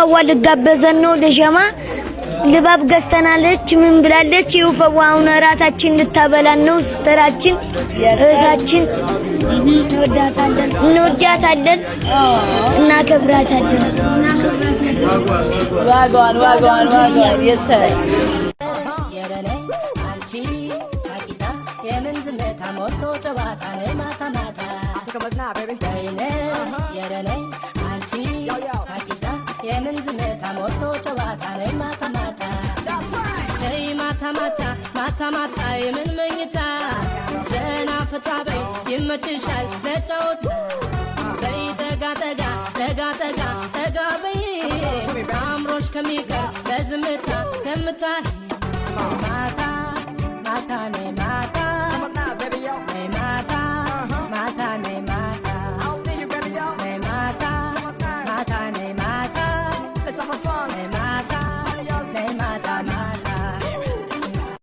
ፈዋል ጋበዘን ነው ለጀማ ልባብ ገዝተናለች ምን ብላለች ይውፈዋውን ራታችን ልታበላን ነው ስተራችን እህታችን እንወዳታለን እናከብራታለን ዋጋዋን የሰይ የረኔ አንቺ ሳቂታ የምንዝነታ ሞቶ ጨዋታ ማታ ማታ በይኔ የረኔ አንቺ ሳቂታ የምንዝነታ ሞቶ ጨዋታ ማታ ማታ ተይ ማታ ማታ ማታ ማታ የምን መኝታ ዘና ፈታ በይ ይመችሻል ለጨዋታ በይ ጠጋ ጠጋ ጠጋ ጠጋ ጠጋ በይ አምሮሽ ከሚቀር ለዝምታ ከምታይ